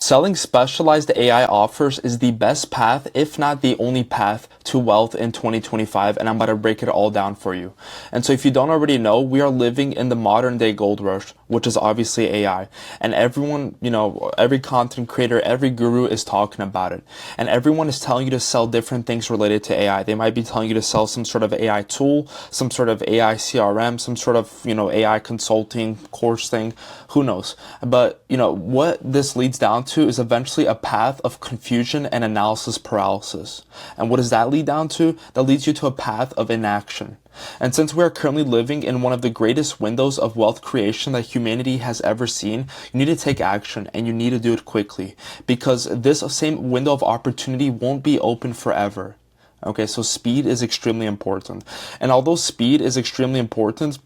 Selling specialized AI offers is the best path, if not the only path, to wealth in 2025, and I'm about to break it all down for you. And so if you don't already know, we are living in the modern day gold rush, which is obviously AI. And everyone, every content creator, every guru is talking about it. And everyone is telling you to sell different things related to AI. They might be telling you to sell some sort of AI tool, some sort of AI CRM, some sort of, AI consulting course thing, who knows. But, what this leads down to is eventually a path of confusion and analysis paralysis. And what does that lead down to? That leads you to a path of inaction. And since we are currently living in one of the greatest windows of wealth creation that humanity has ever seen, you need to take action, and you need to do it quickly, because this same window of opportunity won't be open forever. Okay, so speed is extremely important. And although speed is extremely important,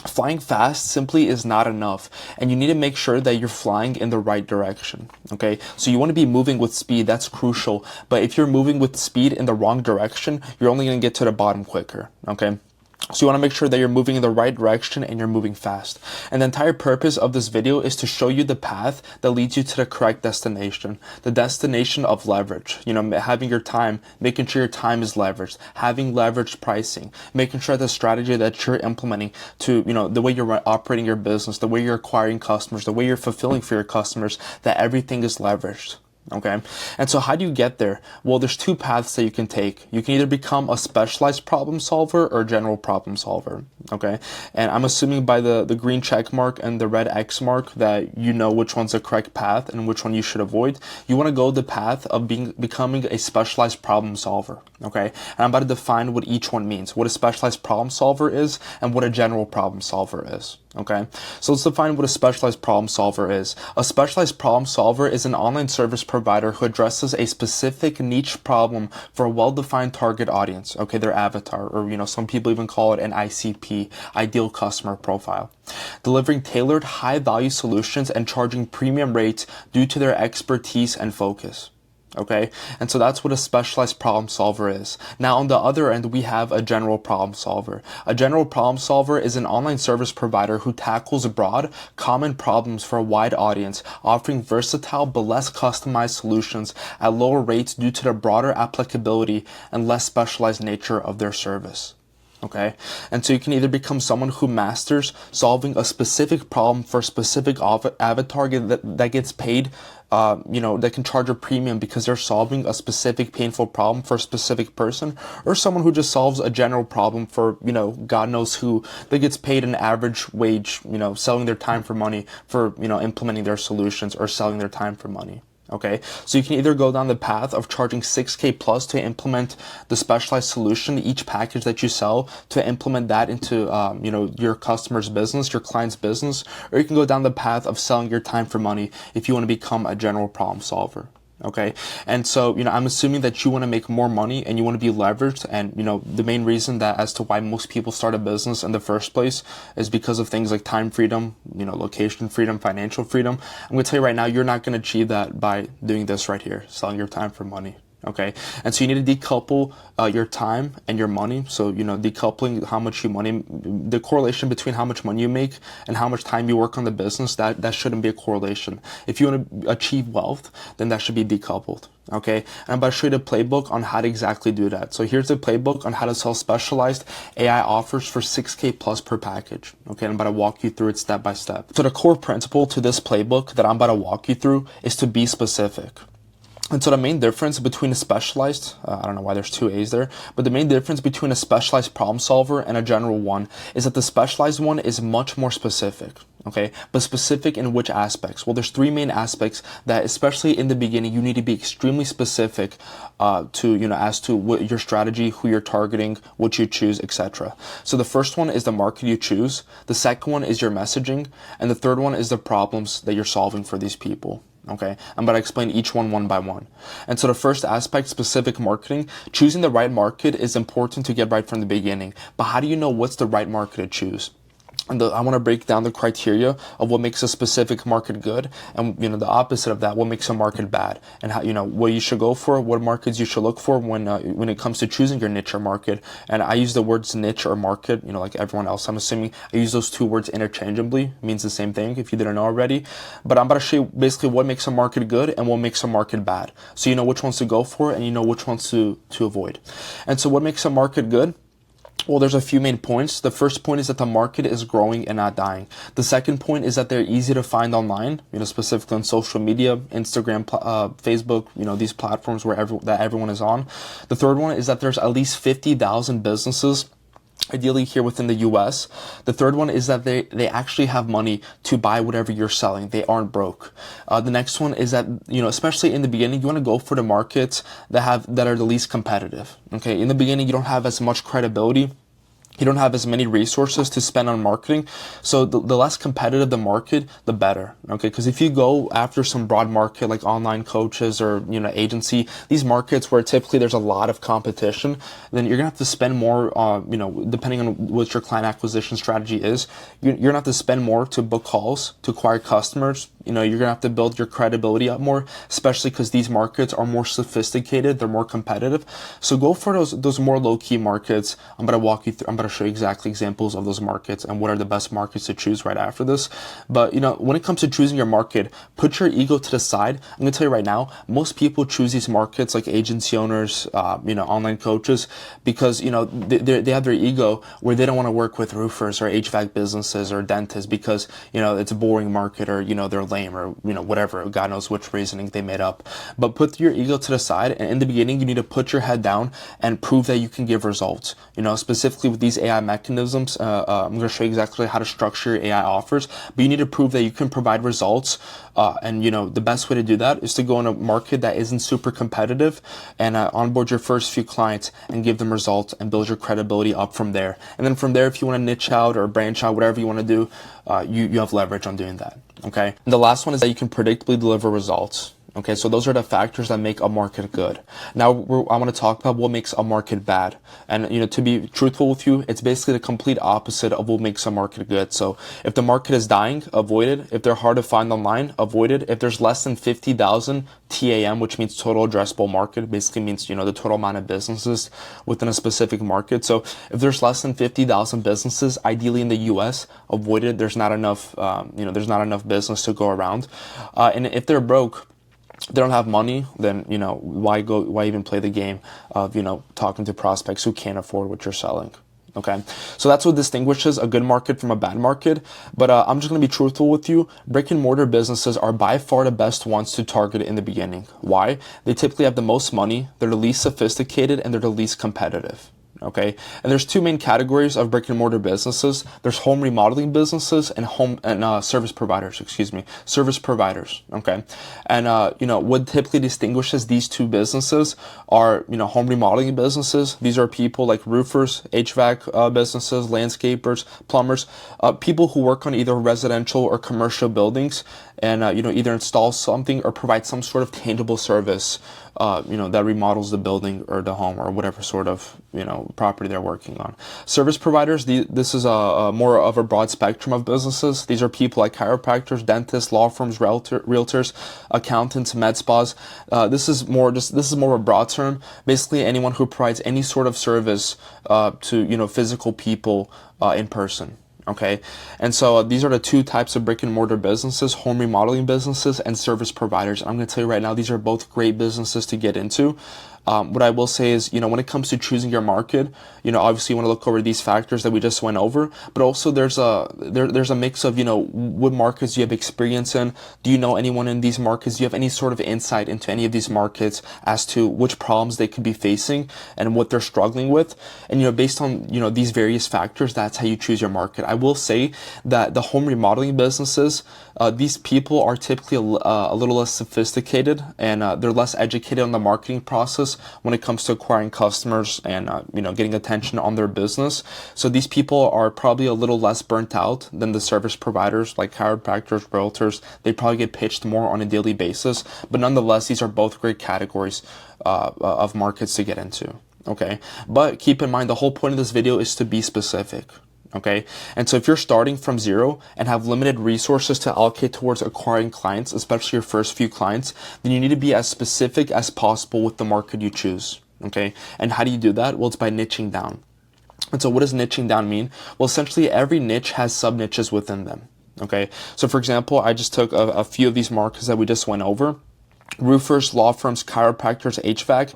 flying fast simply is not enough, and you need to make sure that you're flying in the right direction. Okay, so you want to be moving with speed, that's crucial. But if you're moving with speed in the wrong direction, you're only going to get to the bottom quicker. Okay, so you want to make sure that you're moving in the right direction and you're moving fast. And the entire purpose of this video is to show you the path that leads you to the correct destination, the destination of leverage. Having your time, making sure your time is leveraged, having leveraged pricing, making sure the strategy that you're implementing to, the way you're operating your business, the way you're acquiring customers, the way you're fulfilling for your customers, that everything is leveraged. Okay, and so how do you get there? Well, there's two paths that you can take. You can either become a specialized problem solver or a general problem solver. Okay, and I'm assuming by the green check mark and the red X mark that you know which one's the correct path and which one you should avoid. You want to go the path of becoming a specialized problem solver. Okay, and I'm about to define what each one means, what a specialized problem solver is and what a general problem solver is. Okay, so let's define what a specialized problem solver is. A specialized problem solver is an online service provider who addresses a specific niche problem for a well-defined target audience. Okay, their avatar, or some people even call it an ICP, ideal customer profile. Delivering tailored, high-value solutions and charging premium rates due to their expertise and focus. Okay, and so that's what a specialized problem solver is. Now, on the other end, we have a general problem solver. A general problem solver is an online service provider who tackles broad, common problems for a wide audience, offering versatile but less customized solutions at lower rates due to the broader applicability and less specialized nature of their service. Okay, and so you can either become someone who masters solving a specific problem for a specific avatar that gets paid, that can charge a premium because they're solving a specific painful problem for a specific person, or someone who just solves a general problem for, God knows who, that gets paid an average wage, selling their time for money for, implementing their solutions or selling their time for money. Okay, so you can either go down the path of charging 6K plus to implement the specialized solution, each package that you sell, to implement that into, your customer's business, your client's business, or you can go down the path of selling your time for money if you want to become a general problem solver. Okay, and so, I'm assuming that you want to make more money and you want to be leveraged. And, the main reason that as to why most people start a business in the first place is because of things like time freedom, location freedom, financial freedom. I'm going to tell you right now, you're not going to achieve that by doing this right here, selling your time for money. Okay, and so you need to decouple your time and your money. So, decoupling how much the correlation between how much money you make and how much time you work on the business, that shouldn't be a correlation. If you want to achieve wealth, then that should be decoupled. Okay, and I'm about to show you the playbook on how to exactly do that. So here's the playbook on how to sell specialized AI offers for 6K plus per package. Okay, I'm about to walk you through it step by step. So the core principle to this playbook that I'm about to walk you through is to be specific. And so the main difference between a specialized, I don't know why there's two A's there, but the main difference between a specialized problem solver and a general one is that the specialized one is much more specific. Okay, but specific in which aspects? Well, there's three main aspects that, especially in the beginning, you need to be extremely specific to, as to what your strategy, who you're targeting, what you choose, etc. So the first one is the market you choose. The second one is your messaging. And the third one is the problems that you're solving for these people. Okay, I'm about to explain each one by one. And so the first aspect, specific marketing, choosing the right market is important to get right from the beginning. But how do you know what's the right market to choose? And I want to break down the criteria of what makes a specific market good, and the opposite of that, what makes a market bad, and how what you should go for, what markets you should look for when it comes to choosing your niche or market. And I use the words niche or market, like everyone else. I'm assuming I use those two words interchangeably. It means the same thing if you didn't know already. But I'm about to show you basically what makes a market good and what makes a market bad, so you know which ones to go for and you know which ones to avoid. And so, what makes a market good? Well, there's a few main points. The first point is that the market is growing and not dying. The second point is that they're easy to find online, specifically on social media, Instagram, Facebook, these platforms that everyone is on. The third one is that there's at least 50,000 businesses, ideally here within the US. The third one is that they actually have money to buy whatever you're selling. They aren't broke. The next one is that, especially in the beginning, you want to go for the markets that are the least competitive. Okay. In the beginning, you don't have as much credibility. You don't have as many resources to spend on marketing. So the less competitive the market, the better. Okay. Because if you go after some broad market like online coaches or, agency, these markets where typically there's a lot of competition, then you're going to have to spend more, depending on what your client acquisition strategy is, you're going to have to spend more to book calls, to acquire customers. You're going to have to build your credibility up more, especially because these markets are more sophisticated. They're more competitive. So go for those more low-key markets. I'm going to walk you through, I'm going to show you exactly examples of those markets and what are the best markets to choose right after this. But, when it comes to choosing your market, put your ego to the side. I'm going to tell you right now, most people choose these markets like agency owners, online coaches, because, they have their ego where they don't want to work with roofers or HVAC businesses or dentists because, it's a boring market or, they're lame or whatever, God knows which reasoning they made up. But put your ego to the side, and in the beginning you need to put your head down and prove that you can give results. Specifically with these AI mechanisms, I'm going to show you exactly how to structure your AI offers, but you need to prove that you can provide results. And the best way to do that is to go in a market that isn't super competitive and onboard your first few clients and give them results and build your credibility up from there. And then from there, if you want to niche out or branch out, whatever you want to do, you have leverage on doing that. Okay. And the last one is that you can predictably deliver results. Okay, so those are the factors that make a market good. Now, I want to talk about what makes a market bad. And, to be truthful with you, it's basically the complete opposite of what makes a market good. So if the market is dying, avoid it. If they're hard to find online, avoid it. If there's less than 50,000 TAM, which means total addressable market, basically means, the total amount of businesses within a specific market. So if there's less than 50,000 businesses, ideally in the US, avoid it. There's not enough, there's not enough business to go around. And if they're broke, they don't have money, then, why even play the game of, talking to prospects who can't afford what you're selling? Okay. So that's what distinguishes a good market from a bad market. But I'm just going to be truthful with you. Brick and mortar businesses are by far the best ones to target in the beginning. Why? They typically have the most money, they're the least sophisticated, and they're the least competitive. Okay. And there's two main categories of brick and mortar businesses. There's home remodeling businesses and service providers, service providers. Okay. And, what typically distinguishes these two businesses are, home remodeling businesses. These are people like roofers, HVAC businesses, landscapers, plumbers, people who work on either residential or commercial buildings and, either install something or provide some sort of tangible service, that remodels the building or the home or whatever sort of, property they're working on. Service providers, this is a more of a broad spectrum of businesses. These are people like chiropractors, dentists, law firms, realtors, accountants, med spas. This is more of a broad term. Basically, anyone who provides any sort of service to physical people in person. Okay. And so these are the two types of brick and mortar businesses, home remodeling businesses and service providers. I'm going to tell you right now, these are both great businesses to get into. What I will say is, when it comes to choosing your market, obviously you want to look over these factors that we just went over, but also there's a mix of, what markets you have experience in. Do you know anyone in these markets? Do you have any sort of insight into any of these markets as to which problems they could be facing and what they're struggling with? And, based on, these various factors, that's how you choose your market. I will say that the home remodeling businesses, these people are typically a little less sophisticated and they're less educated on the marketing process when it comes to acquiring customers and getting attention on their business. So these people are probably a little less burnt out than the service providers like chiropractors, realtors. They probably get pitched more on a daily basis, but nonetheless, these are both great categories of markets to get into. Okay, but keep in mind the whole point of this video is to be specific. Okay. And so if you're starting from zero and have limited resources to allocate towards acquiring clients, especially your first few clients, then you need to be as specific as possible with the market you choose. Okay. And how do you do that? Well, it's by niching down. And so what does niching down mean? Well, essentially every niche has sub niches within them. Okay. So for example, I just took a few of these markets that we just went over: roofers, law firms, chiropractors, HVAC.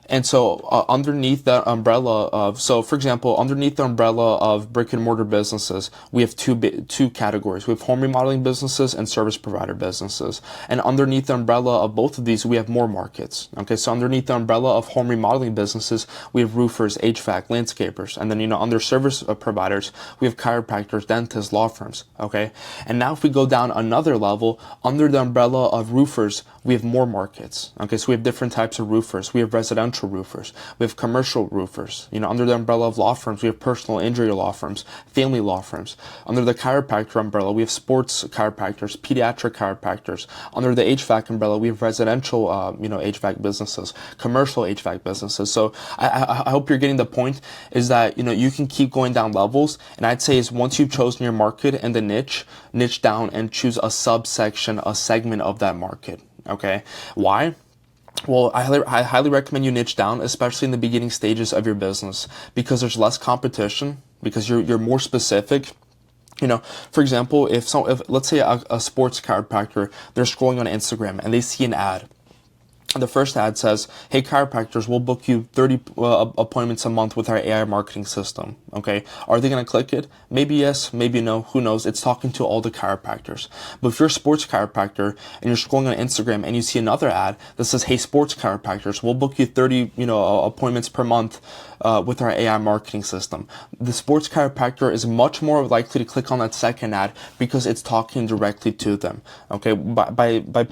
And so underneath that umbrella of, so for example, underneath the umbrella of brick and mortar businesses, we have two categories. We have home remodeling businesses and service provider businesses. And underneath the umbrella of both of these, we have more markets. Okay, so underneath the umbrella of home remodeling businesses, we have roofers, HVAC, landscapers. And then, under service providers, we have chiropractors, dentists, law firms. Okay, and now if we go down another level, under the umbrella of roofers, we have more markets. Okay, so we have different types of roofers. We have residential roofers. We have commercial roofers. Under the umbrella of law firms, we have personal injury law firms, family law firms. Under the chiropractor umbrella, we have sports chiropractors, pediatric chiropractors. Under the HVAC umbrella, we have residential, HVAC businesses, commercial HVAC businesses. So I hope you're getting the point, is that, you can keep going down levels. And I'd say is once you've chosen your market and the niche down and choose a subsection, a segment of that market. Okay. Why? Well, I highly recommend you niche down, especially in the beginning stages of your business, because there's less competition, because you're more specific. For example, if let's say a sports chiropractor, they're scrolling on Instagram and they see an ad. The first ad says, "Hey, chiropractors, we'll book you 30 appointments a month with our AI marketing system." Okay. Are they going to click it? Maybe yes, maybe no. Who knows? It's talking to all the chiropractors. But if you're a sports chiropractor and you're scrolling on Instagram and you see another ad that says, "Hey, sports chiropractors, we'll book you 30, appointments per month with our AI marketing system," the sports chiropractor is much more likely to click on that second ad because it's talking directly to them. Okay. By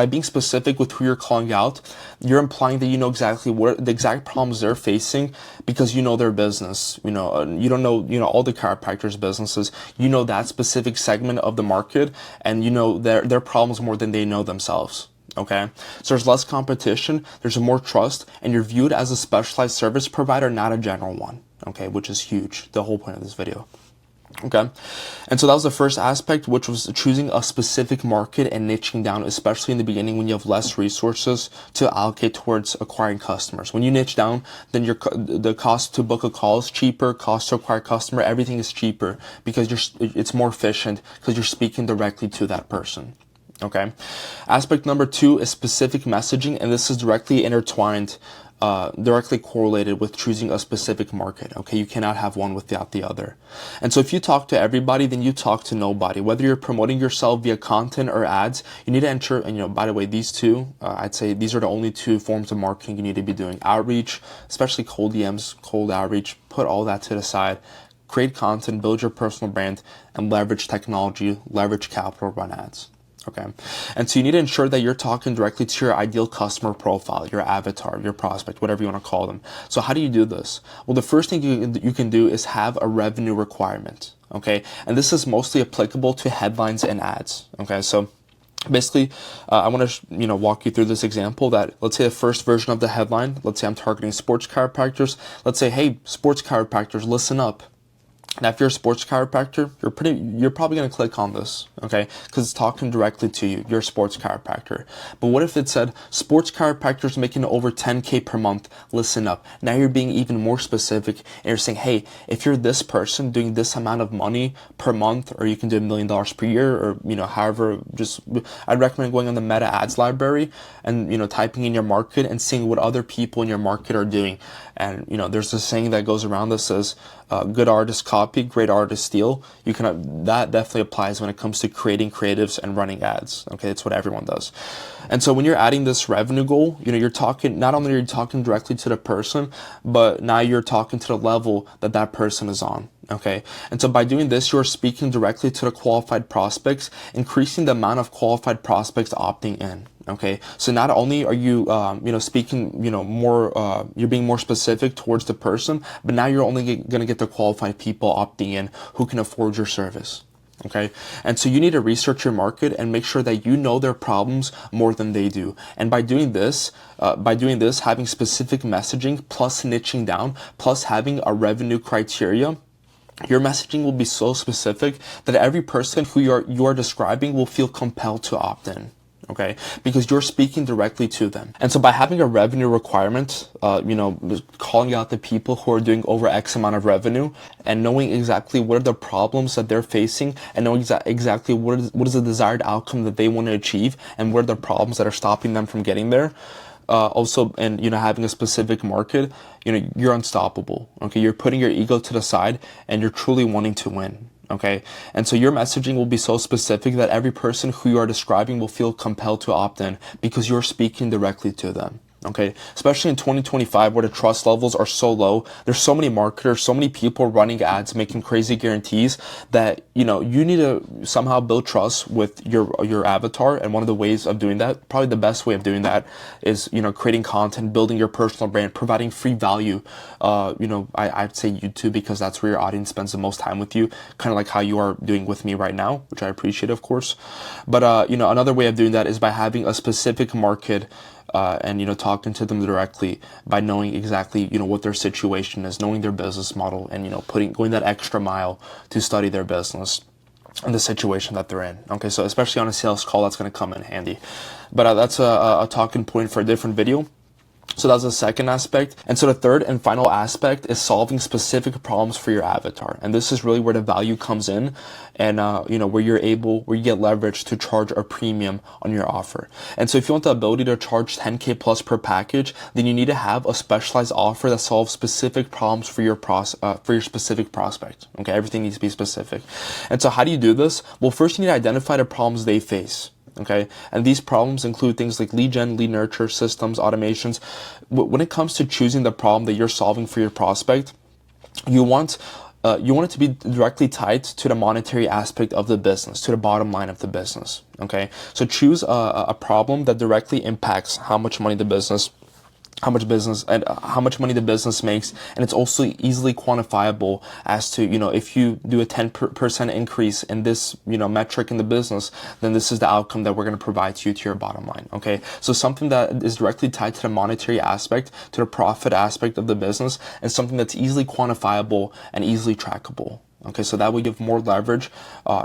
being specific with who you're calling out, you're implying that you know exactly what the exact problems they're facing, because you know their business. You don't know all the chiropractors' businesses. You know that specific segment of the market, and you know their problems more than they know themselves. Okay, so there's less competition, there's more trust, and you're viewed as a specialized service provider, not a general one. Okay, which is huge. The whole point of this video. Okay. And so that was the first aspect, which was choosing a specific market and niching down, especially in the beginning when you have less resources to allocate towards acquiring customers. When you niche down, then the cost to book a call is cheaper, cost to acquire a customer, everything is cheaper because it's more efficient because you're speaking directly to that person. Okay. Aspect number 2 is specific messaging, and this is directly intertwined, directly correlated with choosing a specific market. Okay, you cannot have one without the other. And so if you talk to everybody, then you talk to nobody. Whether you're promoting yourself via content or ads, you need to ensure, and by the way, these two, I'd say these are the only two forms of marketing you need to be doing. Outreach, especially cold DMs, cold outreach, put all that to the side. Create content, build your personal brand, and leverage technology, leverage capital, run ads. Okay. And so you need to ensure that you're talking directly to your ideal customer profile, your avatar, your prospect, whatever you want to call them. So how do you do this? Well, the first thing you can do is have a revenue requirement. Okay. And this is mostly applicable to headlines and ads. Okay. So basically, I want to walk you through this example that, let's say the first version of the headline, let's say I'm targeting sports chiropractors. Let's say, "Hey, sports chiropractors, listen up." Now, if you're a sports chiropractor, you're probably going to click on this, okay? Because it's talking directly to you. You're a sports chiropractor. But what if it said, "Sports chiropractors making over 10K per month, listen up." Now you're being even more specific, and you're saying, "Hey, if you're this person doing this amount of money per month, or you can do $1 million per year, or, however, I'd recommend going on the Meta Ads library and, typing in your market and seeing what other people in your market are doing." And, there's this saying that goes around that says, good artists copy, great artists steal. That definitely applies when it comes to creating creatives and running ads. Okay, it's what everyone does. And so when you're adding this revenue goal, you're talking, not only are you talking directly to the person, but now you're talking to the level that person is on. Okay. And so by doing this, you're speaking directly to the qualified prospects, increasing the amount of qualified prospects opting in. Okay. So not only are you, speaking, more, you're being more specific towards the person, but now you're only going to get the qualified people opting in who can afford your service. Okay. And so you need to research your market and make sure that you know their problems more than they do. And by doing this, having specific messaging plus niching down, plus having a revenue criteria, your messaging will be so specific that every person who you are describing will feel compelled to opt in. Okay, because you're speaking directly to them. And so by having a revenue requirement, calling out the people who are doing over X amount of revenue and knowing exactly what are the problems that they're facing and knowing exactly what is the desired outcome that they want to achieve and what are the problems that are stopping them from getting there. And having a specific market, you're unstoppable. Okay, you're putting your ego to the side and you're truly wanting to win. Okay, and so your messaging will be so specific that every person who you are describing will feel compelled to opt in because you're speaking directly to them. Okay, especially in 2025 where the trust levels are so low, there's so many marketers, so many people running ads, making crazy guarantees that, you need to somehow build trust with your avatar. And one of the ways of doing that, probably the best way of doing that is, creating content, building your personal brand, providing free value. I'd say YouTube because that's where your audience spends the most time with you, kind of like how you are doing with me right now, which I appreciate, of course. But, another way of doing that is by having a specific market and talking to them directly by knowing exactly what their situation is, knowing their business model, and going that extra mile to study their business and the situation that they're in. Okay, so especially on a sales call, that's going to come in handy. But that's a talking point for a different video. So that's the second aspect. And so the third and final aspect is solving specific problems for your avatar. And this is really where the value comes in and, where you get leverage to charge a premium on your offer. And so if you want the ability to charge 10K plus per package, then you need to have a specialized offer that solves specific problems for your specific prospect. Okay, everything needs to be specific. And so how do you do this? Well, first you need to identify the problems they face. Okay, and these problems include things like lead gen, lead nurture, systems, automations. When it comes to choosing the problem that you're solving for your prospect, you want it to be directly tied to the monetary aspect of the business, to the bottom line of the business. Okay, so choose a problem that directly impacts how much money the business makes, and it's also easily quantifiable as to if you do a 10% increase in this metric in the business, then this is the outcome that we're going to provide to you to your bottom line. Okay, so something that is directly tied to the monetary aspect, to the profit aspect of the business, and something that's easily quantifiable and easily trackable. Okay, so that would give more leverage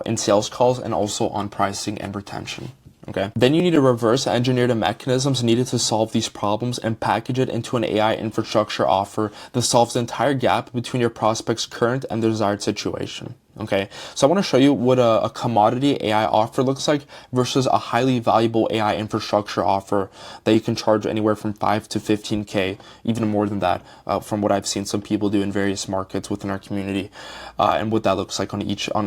in sales calls and also on pricing and retention. Okay. Then you need to reverse engineer the mechanisms needed to solve these problems and package it into an AI infrastructure offer that solves the entire gap between your prospect's current and desired situation. Okay, so I want to show you what a commodity AI offer looks like versus a highly valuable AI infrastructure offer that you can charge anywhere from 5 to 15K, even more than that, from what I've seen some people do in various markets within our community, and what that looks like on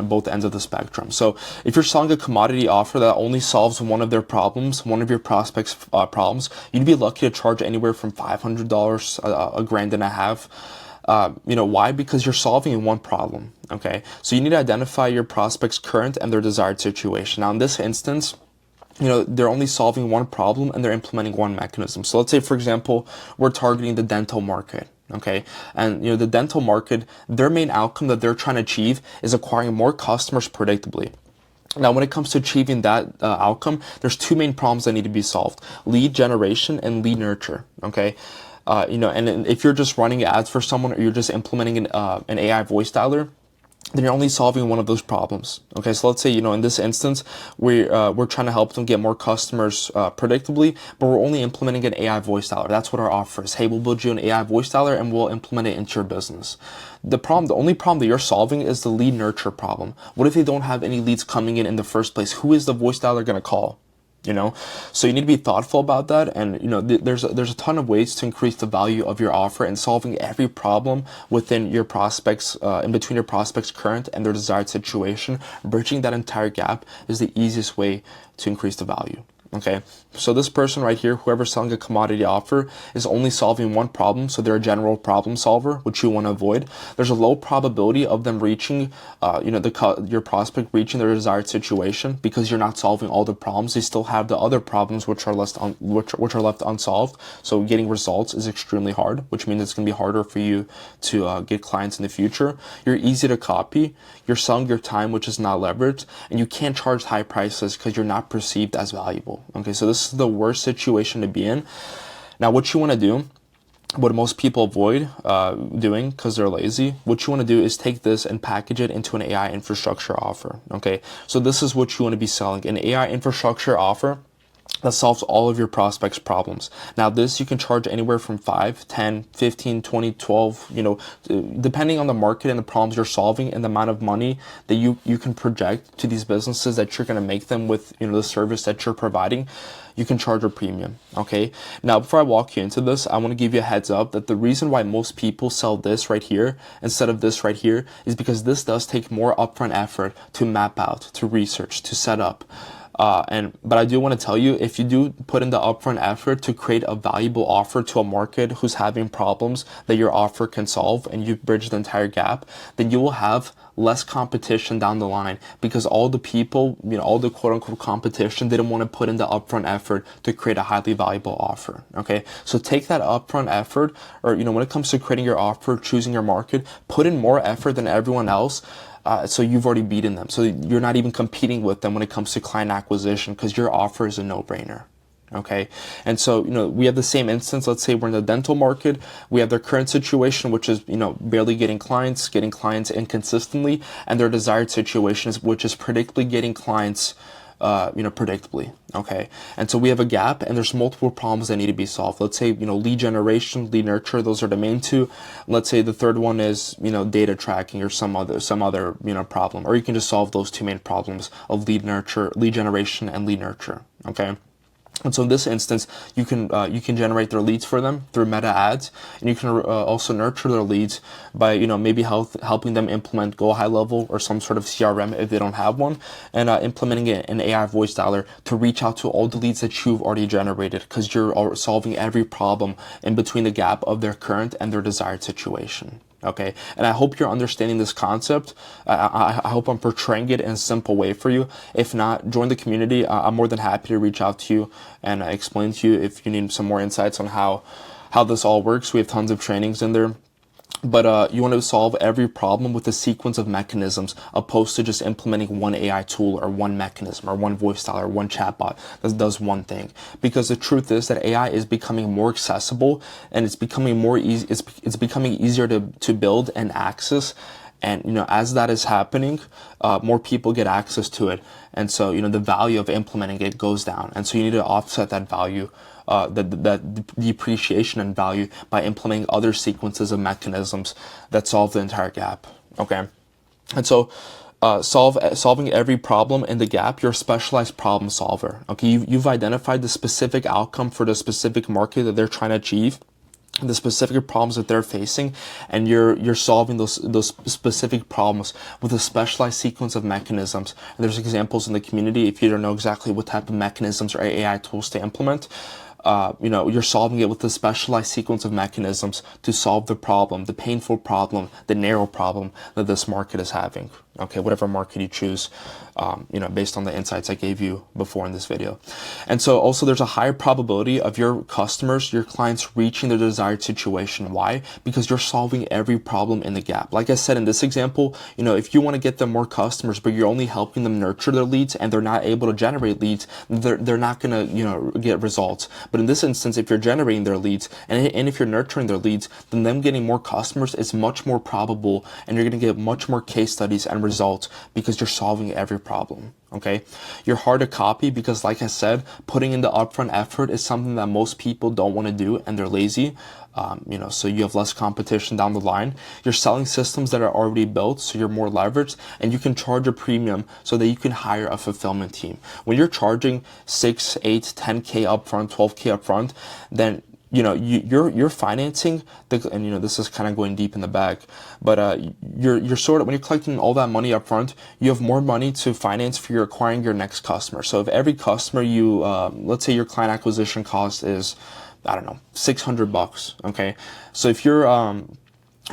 both ends of the spectrum. So if you're selling a commodity offer that only solves one of their problems, one of your prospects' problems, you'd be lucky to charge anywhere from $500, $1,500. Why? Because you're solving one problem. Okay, so you need to identify your prospect's current and their desired situation. Now, in this instance, they're only solving one problem and they're implementing one mechanism. So let's say, for example, we're targeting the dental market. Okay, and the dental market, their main outcome that they're trying to achieve is acquiring more customers predictably. Now, when it comes to achieving that outcome, there's two main problems that need to be solved: lead generation and lead nurture. Okay. And if you're just running ads for someone or you're just implementing an AI voice dialer, then you're only solving one of those problems. Okay, so let's say, in this instance, we're trying to help them get more customers predictably, but we're only implementing an AI voice dialer. That's what our offer is. Hey, we'll build you an AI voice dialer and we'll implement it into your business. The only problem that you're solving is the lead nurture problem. What if they don't have any leads coming in the first place? Who is the voice dialer going to call? So you need to be thoughtful about that. And, there's a ton of ways to increase the value of your offer and solving every problem within your prospects, in between your prospects' current and their desired situation. Bridging that entire gap is the easiest way to increase the value. Okay, so this person right here, whoever's selling a commodity offer, is only solving one problem, so they're a general problem solver, which you want to avoid. There's a low probability of them reaching, your prospect reaching their desired situation because you're not solving all the problems. They still have the other problems which are left unsolved. So getting results is extremely hard, which means it's going to be harder for you to get clients in the future. You're easy to copy. You're selling your time, which is not leveraged, and you can't charge high prices because you're not perceived as valuable. Okay, so this is the worst situation to be in. Now, what you want to do what most people avoid doing because they're lazy. What you want to do is take this and package it into an AI infrastructure offer. Okay, so this is what you want to be selling: an AI infrastructure offer that solves all of your prospects' problems. Now, this you can charge anywhere from 5, 10, 15, 20, 12, depending on the market and the problems you're solving and the amount of money that you can project to these businesses that you're going to make them with, the service that you're providing. You can charge a premium. Okay. Now, before I walk you into this, I want to give you a heads up that the reason why most people sell this right here instead of this right here is because this does take more upfront effort to map out, to research, to set up. But I do want to tell you, if you do put in the upfront effort to create a valuable offer to a market who's having problems that your offer can solve, and you bridge the entire gap, then you will have less competition down the line, because all the people, all the quote unquote competition didn't want to put in the upfront effort to create a highly valuable offer. Okay. So take that upfront effort, or, when it comes to creating your offer, choosing your market, put in more effort than everyone else. So you've already beaten them. So you're not even competing with them when it comes to client acquisition, because your offer is a no-brainer. Okay. And so, we have the same instance. Let's say we're in the dental market. We have their current situation, which is, barely getting clients inconsistently, and their desired situation is, which is predictably getting clients predictably. Okay. And so we have a gap, and there's multiple problems that need to be solved. Let's say, lead generation, lead nurture, those are the main two. Let's say the third one is, data tracking or some other, problem, or you can just solve those two main problems of lead generation and lead nurture. Okay. And so in this instance, you can generate their leads for them through Meta Ads, and you can also nurture their leads by maybe helping them implement Go High Level or some sort of CRM if they don't have one, and implementing an AI voice dialer to reach out to all the leads that you've already generated, because you're solving every problem in between the gap of their current and their desired situation. Okay, and I hope you're understanding this concept. I hope I'm portraying it in a simple way for you. If not, join the community. I'm more than happy to reach out to you and explain to you if you need some more insights on how this all works. We have tons of trainings in there. But you want to solve every problem with a sequence of mechanisms, opposed to just implementing one AI tool or one mechanism or one voice dialer or one chatbot that does one thing. Because the truth is that AI is becoming more accessible, and it's becoming more easy. It's becoming easier to build and access. And, as that is happening, more people get access to it. And so, the value of implementing it goes down. And so you need to offset that value, that depreciation in value, by implementing other sequences of mechanisms that solve the entire gap. Okay. And so, solving every problem in the gap, you're a specialized problem solver. Okay. You've identified the specific outcome for the specific market that they're trying to achieve, the specific problems that they're facing, and you're solving those specific problems with a specialized sequence of mechanisms. And there's examples in the community. If you don't know exactly what type of mechanisms or AI tools to implement, you're solving it with a specialized sequence of mechanisms to solve the problem, the painful problem, the narrow problem that this market is having. Okay, whatever market you choose, based on the insights I gave you before in this video. And so also there's a higher probability of your customers, your clients, reaching their desired situation. Why? Because you're solving every problem in the gap. Like I said in this example, if you want to get them more customers, but you're only helping them nurture their leads and they're not able to generate leads, they're not going to, get results. But in this instance, if you're generating their leads and if you're nurturing their leads, then them getting more customers is much more probable, and you're going to get much more case studies and results because you're solving every problem. Okay, you're hard to copy because, like I said, putting in the upfront effort is something that most people don't want to do, and they're lazy. So you have less competition down the line. You're selling systems that are already built, so you're more leveraged, and you can charge a premium so that you can hire a fulfillment team. When you're charging 6, 8, 10K upfront, 12K upfront, then you're financing and this is kind of going deep in the bag, but you're sort of, when you're collecting all that money up front, you have more money to finance for your acquiring your next customer. So if every customer let's say your client acquisition cost is, I don't know, $600. Okay, so if you're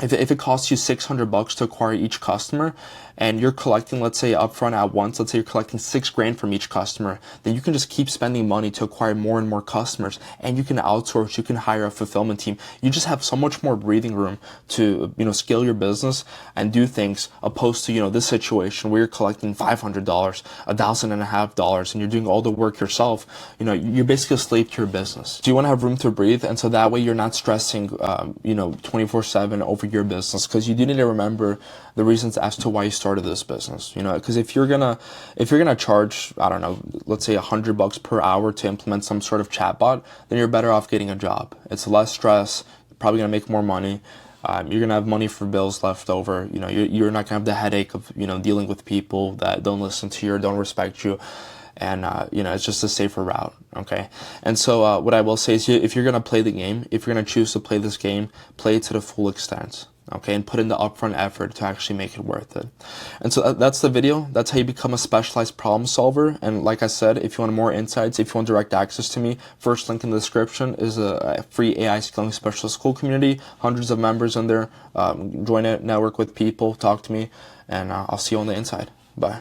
if it costs you $600 to acquire each customer, and you're collecting, let's say upfront at once, let's say you're collecting $6,000 from each customer, then you can just keep spending money to acquire more and more customers, and you can outsource, you can hire a fulfillment team. You just have so much more breathing room to, scale your business and do things, opposed to, this situation where you're collecting $500, $1,500, and you're doing all the work yourself. You're basically a slave to your business. Do you want to have room to breathe? And so that way you're not stressing, 24/7 over your business, because you do need to remember the reasons as to why you started this business. Because if you're gonna charge, I don't know, let's say $100 per hour to implement some sort of chatbot, then you're better off getting a job. It's less stress, probably gonna make more money. You're gonna have money for bills left over. You're not gonna have the headache of dealing with people that don't listen to you or don't respect you. And it's just a safer route. Okay. And so what I will say is, if you're gonna play the game, if you're gonna choose to play this game, play it to the full extent. Okay, and put in the upfront effort to actually make it worth it. And so that's the video. That's how you become a specialized problem solver. And like I said, if you want more insights, if you want direct access to me, first link in the description is a free AI scaling specialist school community. Hundreds of members in there. Join it, network with people, talk to me, and I'll see you on the inside. Bye.